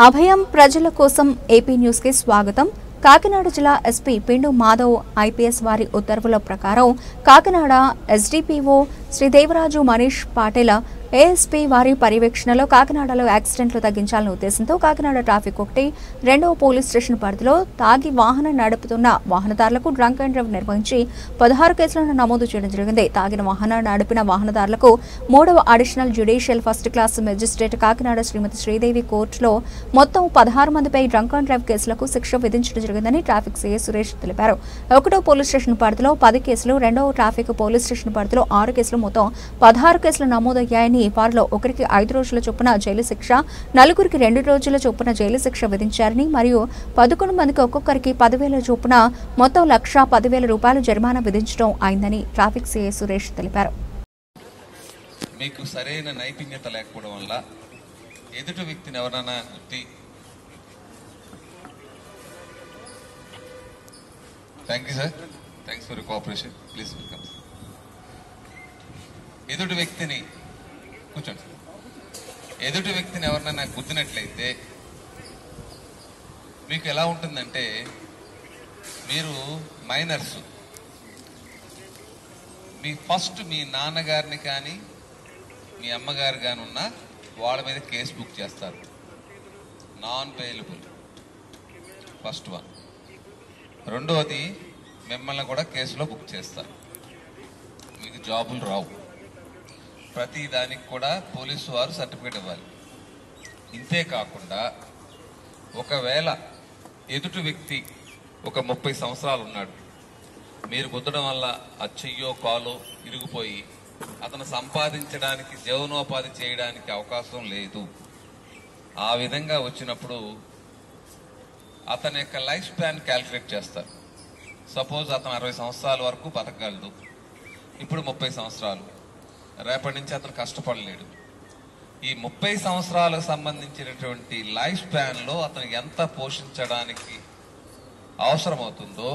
అభయం ప్రజల కోసం AP news కి స్వాగతం. కాకినాడ జిల్లా ఎస్పీ పిండు మాధవ్ ఐపీఎస్ వారి ఉత్తర్వుల ప్రకారం కాకినాడ ఎస్డిపిఓ శ్రీ దేవరాజు మనీష్ పాటిల్ ఏఎస్పీ వారి పర్యవేక్షణలో కాకినాడలో యాక్సిడెంట్లు తగ్గించాలనే ఉద్దేశంతో కాకినాడ ట్రాఫిక్ 1, 2వ పోలీస్ స్టేషన్ పరిధిలో తాగి వాహనం నడుపుతున్న వాహనదారులకు డ్రంక్ అండ్ డ్రైవ్ నిర్వహించి 16 కేసులను నమోదు చేయడం జరిగింది. తాగిన వాహనం నడిపిన వాహనదారులకు 3వ additional judicial first class magistrate Kakinada Srimati Sridevi కోర్టులో మొత్తం 16 మందిపై డ్రంక్ అండ్ డ్రైవ్ కేసులకు శిక్ష విధించడం జరిగిందని ట్రాఫిక్ సీఐ సురేష్ తెలిపారు. 1వ పోలీస్ స్టేషన్ పరిధిలో 10 కేసులు, 2వ ట్రాఫిక్ పోలీస్ స్టేషన్ పరిధిలో 6 కేసులు, మొత్తం 16 కేసులు నమోదయ్యాయని, వారిలో ఒకరికి 5 రోజుల చొప్పున జైలు శిక్ష, నలుగురికి 2 రోజుల చొప్పున జైలు శిక్ష విధించారని మరియు 11 మందికి ఒక్కొక్కరికి 10,000 చొప్పున మొత్తం 1,10,000 రూపాయలు జరిమానా విధించడం అయిందని ట్రాఫిక్ సీఐ సురేష్ తెలిపారు. మీకు సరైన నైపుణ్యత లేకపోవడం వల్ల ఎదుటి వ్యక్తిని ఎవరైనా గుర్తి thank you sir, thanks for your cooperation, please welcome. ఎదుటి వ్యక్తిని కూర్చోండి. ఎదుటి వ్యక్తిని ఎవరినైనా గుద్దినట్లయితే మీకు ఎలా ఉంటుందంటే, మీరు మైనర్స్, మీ ఫస్ట్ మీ నాన్నగారిని కానీ మీ అమ్మగారు కానీ ఉన్న వాళ్ళ మీద కేసు బుక్ చేస్తారు, నాన్ బెయిలబుల్ ఫస్ట్ వన్. రెండవది, మిమ్మల్ని కూడా కేసులో బుక్ చేస్తారు, మీకు జాబులు రావు. ప్రతి దానికి కూడా పోలీసు వారు సర్టిఫికేట్ ఇవ్వాలి. ఇంతే కాకుండా ఒకవేళ ఎదుటి వ్యక్తి ఒక 30 సంవత్సరాలు ఉన్నాడు, మీరు గుద్దడం వల్ల ఆ చెయ్యో కాలో ఇరిగిపోయి అతను సంపాదించడానికి జీవనోపాధి చేయడానికి అవకాశం లేదు. ఆ విధంగా వచ్చినప్పుడు అతని యొక్క లైఫ్ స్పాన్ క్యాల్కులేట్ చేస్తారు. సపోజ్ అతను 60 సంవత్సరాల వరకు బతకగలదు, ఇప్పుడు 30 సంవత్సరాలు, రేపటి నుంచి అతను కష్టపడలేడు. ఈ 30 సంవత్సరాలకు సంబంధించినటువంటి లైఫ్ స్పాన్ లో అతను ఎంత పోషించడానికి అవసరమవుతుందో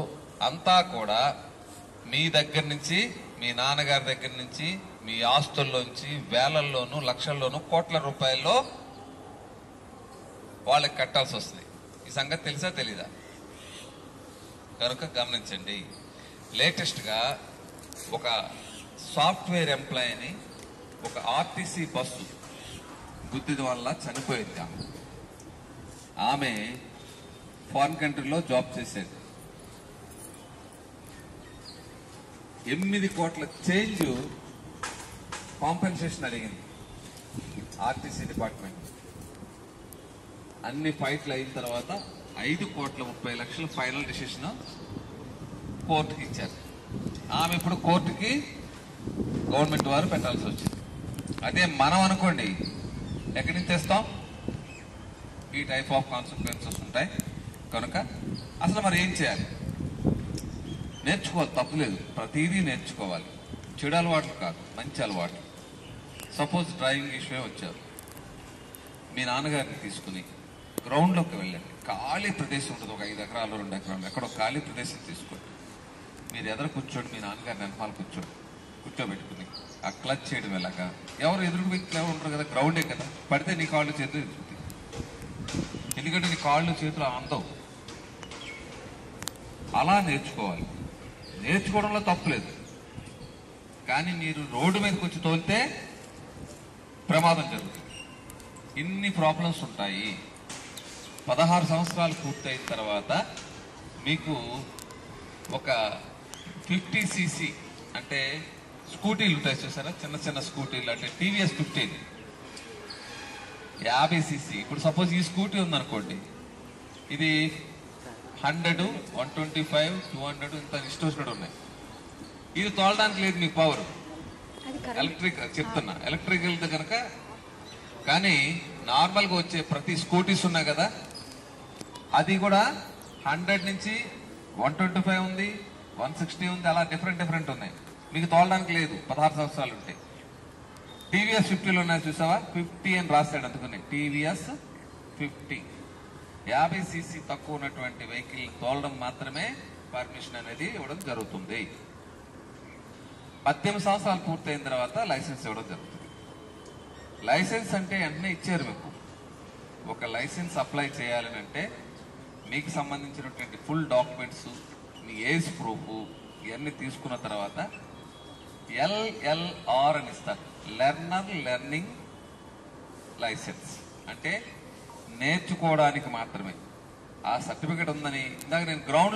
అంతా కూడా మీ దగ్గర నుంచి, మీ నాన్నగారి దగ్గర నుంచి, మీ ఆస్తుల్లోంచి వేలల్లోనూ లక్షల్లోనూ కోట్ల రూపాయల్లో వాళ్ళకి కట్టాల్సి వస్తుంది. ఈ సంగతి తెలుసా తెలీదా? కనుక గమనించండి. లేటెస్ట్ గా ఒక సాఫ్ట్వేర్ ఎంప్లాయీని ఒక ఆర్టీసీ బస్సు గుద్దిన వల్ల చనిపోయింది. ఆమె ఫారిన్ కంట్రీలో జాబ్ చేసేది. 8 కోట్ల చేంజ్ కాంపెన్సేషన్ అడిగింది ఆర్టీసీ డిపార్ట్మెంట్. అన్ని ఫైట్లు అయిన తర్వాత 5,30,00,000 ఫైనల్ డిసిషన్ కోర్టుకి ఇచ్చారు. ఆమె ఇప్పుడు కోర్టుకి గవర్నమెంట్ వారు పెట్టాల్సి వచ్చింది. అదే మనం అనుకోండి, ఎక్కడి నుంచి తెస్తాం? ఈ టైప్ ఆఫ్ కాన్సిక్వెన్సెస్ ఉంటాయి. కనుక అసలు మరి ఏం చేయాలి? నేర్చుకోవాలి, తప్పులేదు, ప్రతిదీ నేర్చుకోవాలి. చెడు అలవాట్లు కాదు, మంచి అలవాట్లు. సపోజ్ డ్రైవింగ్ విషయం వచ్చారు, మీ నాన్నగారిని తీసుకుని గ్రౌండ్లోకి వెళ్ళండి. ఖాళీ ప్రదేశం ఉంటుంది, ఒక 5 ఎకరాలు 2 ఎకరాలు, ఎక్కడో ఖాళీ ప్రదేశం తీసుకోండి. మీరు ఎదురు కూర్చోండి, మీ నాన్నగారిని వెనకాల కూర్చోబెట్టుకుని ఆ క్లచ్ చేయడం ఎలాగా. ఎవరు ఎదురు వ్యక్తులు ఎవరు ఉంటారు కదా, గ్రౌండే కదా, పడితే నీ కాళ్ళు చేతులు ఎదుగుతాయి. ఎందుకంటే నీ కాళ్ళు చేతులు అందవు. అలా నేర్చుకోవాలి. నేర్చుకోవడంలో తప్పులేదు, కానీ మీరు రోడ్డు మీదకి వచ్చి తోలితే ప్రమాదం జరుగుతుంది. ఇన్ని ప్రాబ్లమ్స్ ఉంటాయి. 16 సంవత్సరాలు పూర్తయిన తర్వాత మీకు ఒక 50cc అంటే స్కూటీలు ఉంటాయి చూసారా, చిన్న చిన్న స్కూటీలు, అంటే టీవీఎస్ 15, 50cc. ఇప్పుడు సపోజ్ ఈ స్కూటీ ఉందనుకోండి, ఇది 100, 125, 200 ఇంత ఇష్టం ఉన్నాయి. ఇది తోలడానికి లేదు మీకు పవర్. ఎలక్ట్రిక్ చెప్తున్నా, ఎలక్ట్రికల్ కనుక. కానీ నార్మల్గా వచ్చే ప్రతి స్కూటీస్ ఉన్నాయి కదా, అది కూడా 100 నుంచి 125 ఉంది, 160 ఉంది, అలా డిఫరెంట్ ఉన్నాయి. మీకు తోలడానికి లేదు 16 సంవత్సరాలు ఉంటే. టీవీఎస్ 50లో ఉన్నాయి చూసావా, 50 అని రాస్తాడు, అందుకని టీవీఎస్ 50. 50cc తక్కువ ఉన్నటువంటి వెహికల్ తోలడం మాత్రమే పర్మిషన్ అనేది ఇవ్వడం జరుగుతుంది. 18 సంవత్సరాలు పూర్తయిన తర్వాత లైసెన్స్ ఇవ్వడం జరుగుతుంది. లైసెన్స్ అంటే వెంటనే ఇచ్చారు మీకు, ఒక లైసెన్స్ అప్లై చేయాలని అంటే మీకు సంబంధించినటువంటి ఫుల్ డాక్యుమెంట్స్, మీ ఏజ్ ప్రూఫ్ ఇవన్నీ తీసుకున్న తర్వాత LLR అని ఇస్తారు, లెర్నింగ్ లైసెన్స్. అంటే నేర్చుకోవడానికి మాత్రమే. ఆ సర్టిఫికేట్ ఉందని ఇందాక నేను గ్రౌండ్